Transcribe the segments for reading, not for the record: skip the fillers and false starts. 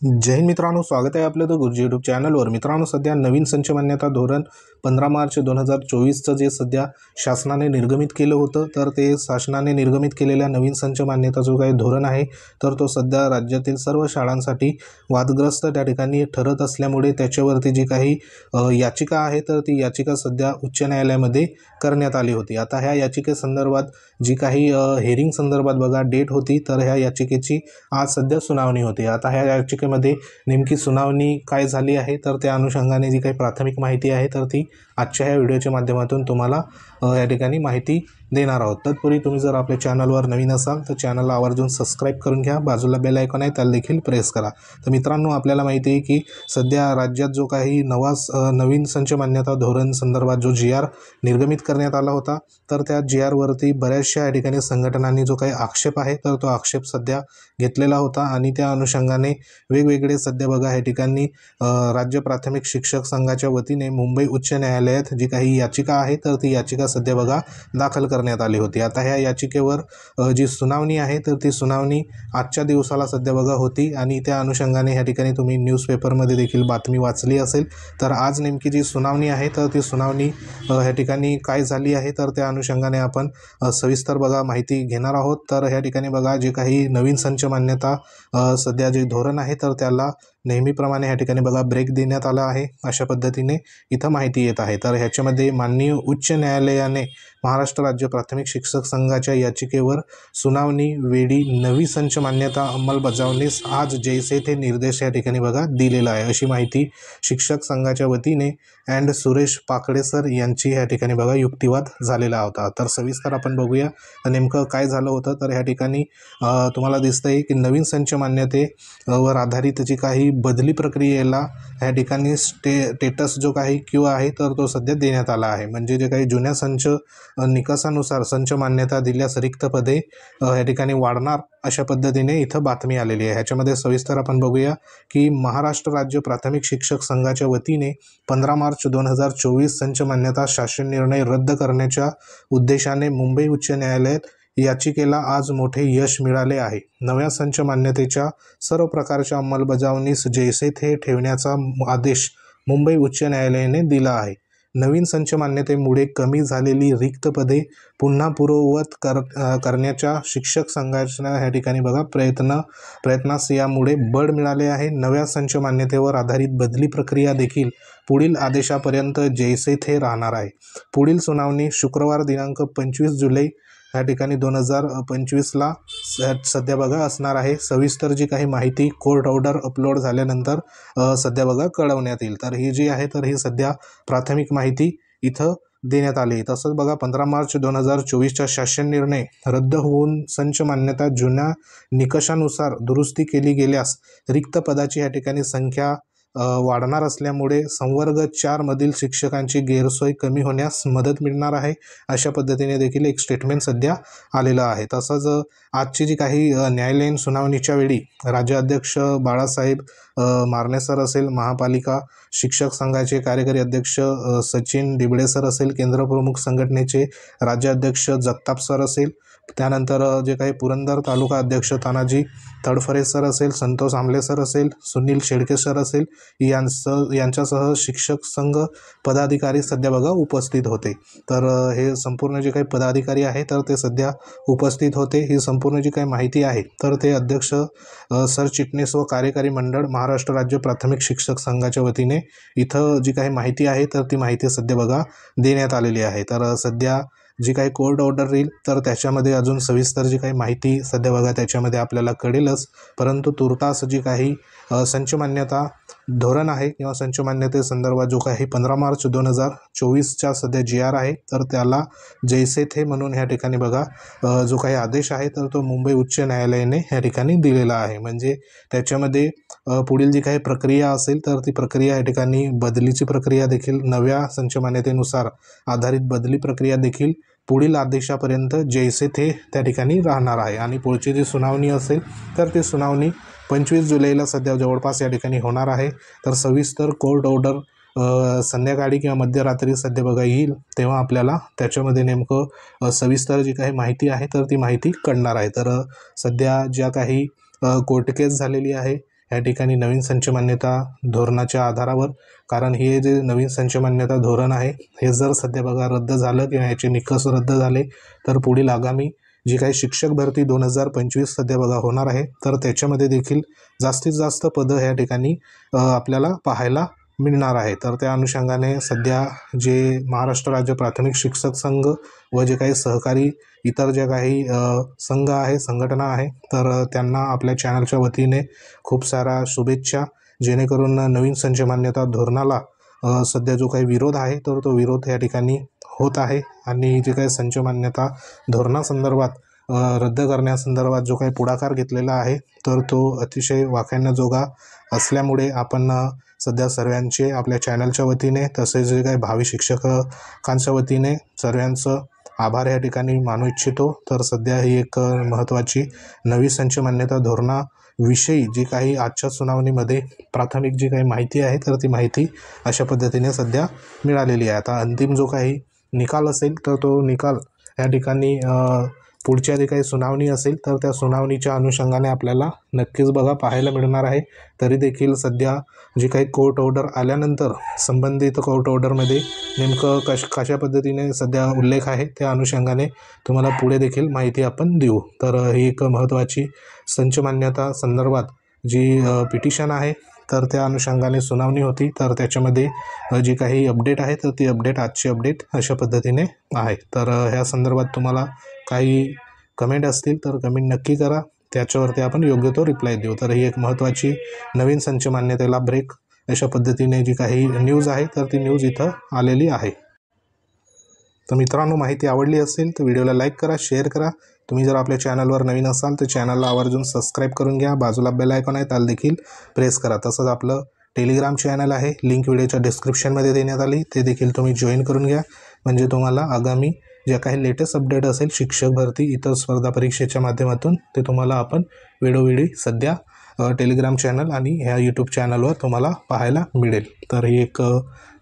जय हिंद मित्रांनो, स्वागत आहे आपलं गुरुजी यूट्यूब चॅनलवर। मित्रांनो, सध्या नवीन संच मान्यता धोरण 15 मार्च 2024चं जे सध्या शासनाने निर्गमित केलं होतं, तर ते शासनाने निर्गमित केलेल्या नवीन संच मान्यता जो काही धोरण आहे, तर तो सध्या राज्यातील सर्व शाळांसाठी वादग्रस्त त्या ठिकाणी ठरत असल्यामुळे त्याच्यावरती जी काही याचिका आहे, तर ती याचिका सध्या उच्च न्यायालयामध्ये करण्यात आली होती। आता ह्या याचिकेसंदर्भात जी काही हेरिंग संदर्भात बघा डेट होती, तर ह्या याचिकेची आज सध्या सुनावणी होती। आता ह्या याचिकेमध्ये नेमकी सुनावणी काय झाली आहे, तर त्या अनुषंगाने जी काही प्राथमिक माहिती आहे, तर ती आजच्या ह्या व्हिडिओच्या माध्यमातून तुम्हाला या ठिकाणी माहिती देणार आहोत। तत्पूर्वी तुम्ही जर आपल्या चॅनलवर नवीन असाल तर चॅनलला आवर्जून सबस्क्राईब करून घ्या, बाजूला बेल आयकॉन आहे त्याला देखील प्रेस करा। तर मित्रांनो, आपल्याला माहिती आहे की सध्या राज्यात जो काही नवीन संच मान्यता धोरण संदर्भात जो GR निर्गमित करण्यात आला होता, तर त्या GR वरती बऱ्याचशा या ठिकाणी संघटनांनी जो काही आक्षेप आहे, तर तो आक्षेप सध्या घेतलेला होता आणि त्या अनुषंगाने वेगवेगळे सध्या बघा या ठिकाणी राज्य प्राथमिक शिक्षक संघाच्या वतीने मुंबई उच्च न्यायालयात जी काही याचिका आहे, तर ती याचिका सध्या बघा दाखल करण्यात आली होती। आता ह्या याचिकेवर जी सुनावणी आहे, तर ती सुनावणी आजच्या दिवसाला सध्या बघा होती आणि त्या अनुषंगाने ह्या ठिकाणी तुम्ही न्यूजपेपरमध्ये देखील बातमी वाचली असेल। तर आज नेमकी जी सुनावणी आहे, तर ती सुनावणी ह्या ठिकाणी काय झाली आहे, तर त्या अनुषंगाने आपण सविस्तर बघा माहिती घेणार आहोत। तर ह्या ठिकाणी बघा जे काही नवीन संच मान्यता सध्या जे धोरण आहे, तर त्याला नेहमीप्रमाणे ह्या ठिकाणी बघा ब्रेक देण्यात आला आहे, अशा पद्धतीने इथं माहिती येत आहे। तर ह्याच्यामध्ये माननीय उच्च न्यायालयाने महाराष्ट्र राज्य प्राथमिक शिक्षक संघाच्या याचिकेवर सुनावणी वेळी नवी संच मान्यता अंमलबजावणीस आज जैसे थे निर्देश या ठिकाणी बघा दिलेला आहे, अशी माहिती शिक्षक संघाच्या वतीने अँड सुरेश पाकडे सर यांची या ठिकाणी बघा युक्तिवाद झालेला होता। तर सविस्तर आपण बघूया नेमकं काय झालं होतं। तर ह्या ठिकाणी तुम्हाला दिसतंय की नवीन संच मान्यतेवर आधारित जी काही बदली प्रक्रियेला ह्या ठिकाणी स्टेटस जो काही क्यू आहे, तर तो सध्या देण्यात आला आहे। म्हणजे जे काही जुन्या संच निकषानुसार संच मान्यता दिल्यास रिक्त पदे या ठिकाणी वाढणार, अशा पद्धतीने इथं बातमी आलेली आहे। ह्याच्यामध्ये सविस्तर आपण बघूया की महाराष्ट्र राज्य प्राथमिक शिक्षक संघाच्या वतीने 15 मार्च 2024 संच मान्यता शासन निर्णय रद्द करण्याच्या उद्देशाने मुंबई उच्च न्यायालयात याचिकेला आज मोठे यश मिळाले आहे। नव्या संच मान्यतेच्या सर्व प्रकारच्या अंमलबजावणीस जैसे थे ठेवण्याचा आदेश मुंबई उच्च न्यायालयाने दिला आहे। नवीन संच मान्यतेमुळे कमी झालेली रिक्त पदे पुन्हा पूर्ववत करण्याच्या शिक्षक संघाच्या ह्या ठिकाणी बघा प्रयत्नास यामुळे बळ मिळाले आहे। नव्या संच मान्यतेवर आधारित बदली प्रक्रिया देखील पुढील आदेशापर्यंत जैसे थे राहणार आहे। पुढील सुनावणी शुक्रवार दिनांक 25 जुलै या ठिकाणी 2025ला सध्या बघा असणार आहे। सविस्तर जी काही माहिती कोर्ट ऑर्डर अपलोड झाल्यानंतर सध्या बघा कळवण्यात येईल। तर ही जी आहे, तर ही सध्या प्राथमिक माहिती इथं देण्यात आली। तसंच बघा 15 मार्च 2024चा शासन निर्णय रद्द होऊन संच मान्यता जुन्या निकषानुसार दुरुस्ती केली गेल्यास रिक्त पदाची या ठिकाणी संख्या वाढणार असल्यामुळे संवर्ग 4 मधील शिक्षकांची गैरसोय कमी होण्यास मदत मिळणार आहे, अशा पद्धतीने देखील एक स्टेटमेंट सध्या आलेलं आहे। तसंच आजची जी काही न्यायालयीन सुनावणीच्या वेळी राज्याध्यक्ष बाळासाहेब मारणे सर असेल, महापालिका शिक्षक संघाचे कार्यकारी अध्यक्ष सचिन डिबडे सर असेल, केंद्र प्रमुख संघटनेचे राज्याध्यक्ष जगताप सर असेल, त्यानंतर जे काही पुरंदर तालुका अध्यक्ष तानाजी तडफरे सर असेल, संतोष आमले सर असेल, सुनील शेळके सर असेल, यांच्यासह शिक्षक संघ पदाधिकारी सध्या बघा उपस्थित होते। तर हे संपूर्ण जे काही पदाधिकारी आहे, तर ते सध्या उपस्थित होते। ही संपूर्ण जी काही माहिती आहे, तर ते अध्यक्ष सरचिटणीस व कार्यकारी मंडळ महाराष्ट्र राज्य प्राथमिक शिक्षक संघाच्या वतीने इथं जी काही माहिती आहे, तर ती माहिती सध्या बघा देण्यात आलेली आहे। तर सध्या जी काही कोर्ट ऑर्डर येईल, तर त्याच्यामध्ये अजून सविस्तर जी काही माहिती सध्या बघा त्याच्यामध्ये आपल्याला कळेलच। परंतु तुर्तास जी काही संच मान्यता धोरण आहे किंवा संच मान्यतेसंदर्भात जो काही 15 मार्च 2024चा सध्या GR आहे, तर त्याला जैसे थे म्हणून ह्या ठिकाणी बघा जो काही आदेश आहे, तर तो मुंबई उच्च न्यायालयाने ह्या ठिकाणी दिलेला आहे। म्हणजे त्याच्यामध्ये पुढील जी काही प्रक्रिया असेल, तर ती प्रक्रिया या ठिकाणी बदलीची प्रक्रिया देखील नव्या संच मान्यतेनुसार आधारित बदली प्रक्रिया देखील पुढील आदेशापर्यंत जैसे थे त्या ठिकाणी राहणार आहे। आणि पुढची जी सुनावणी असेल, तर ती सुनावणी 25 जुलैला सध्या जवळपास या ठिकाणी होणार आहे। तर सविस्तर कोर्ट ऑर्डर संध्याकाळी किंवा मध्यरात्री सध्या बघा येईल, तेव्हा आपल्याला त्याच्यामध्ये नेमकं सविस्तर जी काही माहिती आहे, तर ती माहिती कळणार आहे। तर सध्या ज्या काही कोर्ट केस झालेली आहे, या ठिकाणी नवीन संच मान्यता धोरणाच्या आधारावर, कारण हे जे नवीन संच मान्यता धोरण आहे हे जर सध्या बघा रद्द झालं किंवा याचे निकष रद्द झाले तर पुढील आगामी जी काही शिक्षक भरती 2025 सध्या बघा होणार आहे, तर त्याच्यामध्ये देखील जास्तीत जास्त पदं या ठिकाणी आपल्याला पाहायला मिळणार आहे। तर त्या अनुषंगाने सध्या जे महाराष्ट्र राज्य प्राथमिक शिक्षक संघ व जे काही सहकारी इतर जे काही संघ आहे, संघटना आहे, तर त्यांना आपल्या चॅनलच्या वतीने खूप साऱ्या शुभेच्छा, जेणेकरून नवीन संच मान्यता धोरणाला सध्या जो काही विरोध आहे तर तो विरोध या ठिकाणी होत आहे आणि जे काही संच मान्यता धोरणासंदर्भात रद्द करण्यासंदर्भात जो काही पुढाकार घेतलेला आहे तर तो अतिशय वाखाणण्याजोगा असल्यामुळे आपण सध्या सर्वांचे आपल्या चॅनलच्या वतीने तसेच जे काही भावी शिक्षकांच्या वतीने सर्वांचं आभार या ठिकाणी मानू इच्छितो। तर सध्या ही एक महत्त्वाची नवी संच मान्यता धोरणाविषयी जी काही आजच्या सुनावणीमध्ये प्राथमिक जी काही माहिती आहे तर ती माहिती अशा पद्धतीने सध्या मिळालेली आहे। आता अंतिम जो काही निकाल असेल तर तो निकाल या ठिकाणी पुढच्या जी काही सुनावणी असेल तर त्या सुनावणीच्या अनुषंगाने आपल्याला नक्कीच बघा पाहायला मिळणार आहे। तरी देखील सध्या जी काही कोर्ट ऑर्डर आल्यानंतर संबंधित कोर्ट ऑर्डरमध्ये नेमकं कशा पद्धतीने सध्या उल्लेख आहे त्या अनुषंगाने तुम्हाला पुढे देखील माहिती आपण देऊ। तर ही एक महत्त्वाची संच मान्यता संदर्भात जी पिटिशन आहे तर त्या अनुषंगाने सुनावणी होती, तर त्याच्यामध्ये जी काही अपडेट आहे तर ती अपडेट आजची अपडेट अशा पद्धतीने आहे। तर ह्या संदर्भात तुम्हाला काही कमेंट असतील तर कमेंट नक्की करा, त्याच्यावरती आपण योग्य तो रिप्लाय देऊ। तर ही एक महत्त्वाची नवीन संच मान्यतेला ब्रेक अशा पद्धतीने जी काही न्यूज आहे तर ती न्यूज इथं आलेली आहे। तर मित्रांनो, माहिती आवडली असेल तर व्हिडिओला लाईक करा, शेअर करा। तुम्ही जर आपल्या चॅनलवर नवीन असाल तर चॅनलला आवर्जून सबस्क्राईब करून घ्या, बाजूला बेल आयकॉन आहे त्याला देखील प्रेस करा। तसंच आपलं टेलिग्राम चॅनल आहे, लिंक व्हिडिओच्या डिस्क्रिप्शनमध्ये देण्यात आली, ते देखील तुम्ही जॉईन करून घ्या, म्हणजे तुम्हाला आगामी ज्या काही लेटेस्ट अपडेट असेल शिक्षक भरती इतर स्पर्धा परीक्षेच्या माध्यमातून ते तुम्हाला आपण वेळोवेळी सध्या टेलिग्राम चॅनल आणि ह्या यूट्यूब चॅनलवर तुम्हाला पाहायला मिळेल। तर ही एक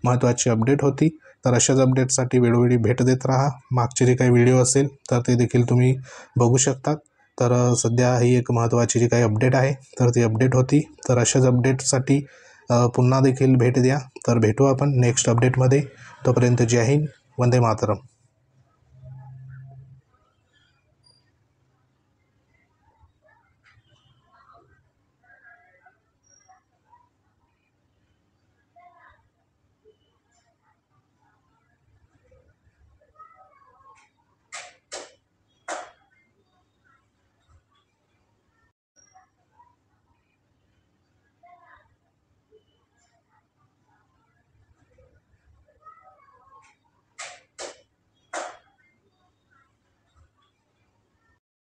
महत्त्वाची अपडेट होती। तर अशाच अपडेटसाठी वेळोवेळी भेट देत राहा। मागचे जे काही व्हिडिओ असेल तर ते देखील तुम्ही बघू शकतात। तर सध्या ही एक महत्त्वाची जी काही अपडेट आहे तर ती अपडेट होती। तर अशाच अपडेटसाठी पुन्हा देखील भेट द्या। तर भेटू आपण नेक्स्ट अपडेटमध्ये। तोपर्यंत जय हिंद, वंदे मातरम।